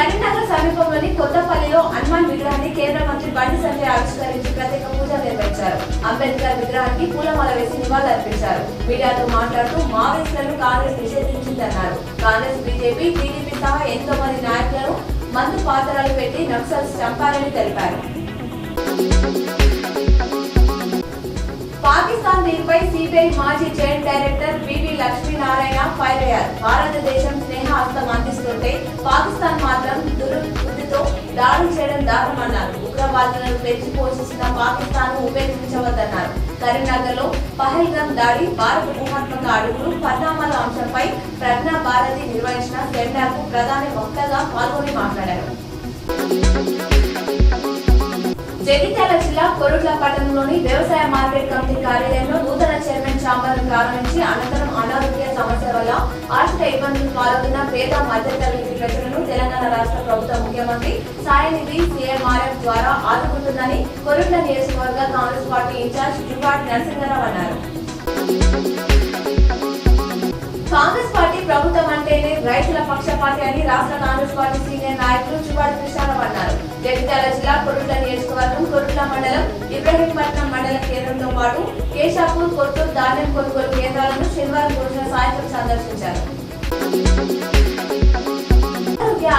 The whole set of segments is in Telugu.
కరీంనగర్ సమీపంలోని కొత్తపల్లిలో హనుమాన్ విగ్రహాన్ని కేంద్ర మంత్రి బండి సంజయ్ ఆవిష్కరించి ప్రత్యేక పూజ నిర్వహించారు. అంబేద్కర్ విగ్రహానికి పూలమాల వేసి నివాళులర్పించారు. మీడియాతో మాట్లాడుతూ మావోయిస్టులను కాంగ్రెస్ నిషేధించిందన్నారు. కాంగ్రెస్, బీజేపీ, టీడీపీ సహా ఎంతో మంది నాయకులను మందు పాత్రలు పెట్టి నక్సల్స్ చంపారని తెలిపారు. పాకిస్తాన్ దీనిపై సిబిఐ మాజీ joint director BV Lakshminarayana fire అయ్యారు. భారతదేశం స్నేహహస్తం అందిస్తుంటే పాకిస్తాన్ మాత్రం దుర్బుద్ధితో దాడులు చేయడం దారుణమన్నారు. ఉగ్రవాదులను పెంచి పోషిస్తున్న పాకిస్తాన్ ఉపేక్షించవద్దన్నారు. కరీంనగర్ లో పహల్గామ్ దాడి, భారత వ్యూహాత్మక అడుగులు, పరిణామాల అంశంపై ప్రజ్ఞా భారతి నిర్వహించిన సెమినార్ కు ప్రధాని వక్తగా పాల్గొని మాట్లాడారు. జగిత్యాల జిల్లా కొరుట్ల పట్టణంలోని వ్యవసాయ మార్కెట్ కమిటీ కార్యాలయంలో నూతన చైర్మన్ ఛాంబర్ ప్రారంభించి అనంతరం అనారోగ్య సమస్య వల్ల ఆర్థిక ఇబ్బందులు పాల్గొన్న పేద మధ్యతరగతి ప్రజలను తెలంగాణ రాష్ట్ర ప్రభుత్వ ముఖ్యమంత్రి సాయనిధి సీఎంఆర్ఎఫ్ ద్వారా ఆదుకుంటుందని కొరుట్ల నియోజకవర్గ కాంగ్రెస్ పార్టీ ఇన్ఛార్జ్ జువాడి నరసింహారావు అన్నారు. కాంగ్రెస్ పార్టీ ప్రభుత్వం అంటేనే రైతుల పక్షపాతి అని రాష్ట్ర కాంగ్రెస్ పార్టీ సీనియర్ నాయకులు జువాడి కృష్ణారావు అన్నారు. జగిత్యాల జిల్లా కొరుట్ల నియోజకవర్గం కొరుట్ల మండలం ఇబ్రహీంపట్నం మండల కేంద్రంతో పాటు కేశాపూర్, కొత్తూరు ధాన్యం కొనుగోలు కేంద్రాలను శనివారం రోజున సాయంత్రం సందర్శించారు.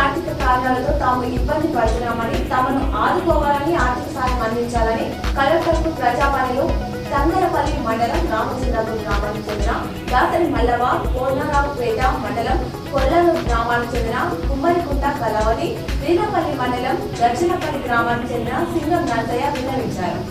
ఆర్థిక కారణాలతో తాము ఇబ్బంది పడుతున్నామని, తమను ఆదుకోవాలని, ఆర్థిక సాయం అందించాలని కలెక్టర్కు ప్రజావాణిలో తంగరపల్లి మండలం రామచంద్రపురం గ్రామానికి చెందిన దాతరి మల్లవ, కోనరావుపేట మండలం కొల్లనూరు గ్రామానికి చెందిన కుమ్మరికుంట కలవలి, వీరపల్లి మండలం దర్శనపల్లి గ్రామానికి చెందిన సింగం నర్సయ్య విన్నవించారు.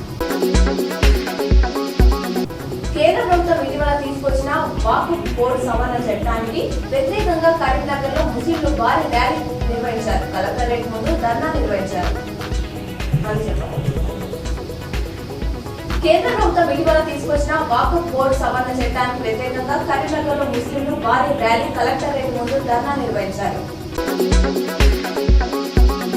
కేంద్ర ప్రభుత్వం ఇటీవల తీసుకొచ్చిన వక్ఫ్ బోర్డు సవరణ చట్టానికి వ్యతిరేకంగా కరీంనగర్ లో ముస్లింలు భారీ ర్యాలీ నిర్వహించారు. కలెక్టరేట్ ముందు ధర్నా నిర్వహించారు. కేంద్ర ప్రభుత్వం ఇటీవల తీసుకొచ్చిన వక్ఫ్ బోర్డు సవరణ చట్టానికి వ్యతిరేకంగా కరీంనగర్ లో ముస్లింలు భారీ ర్యాలీ కలెక్టరేట్ ముందు ధర్నా నిర్వహించారు.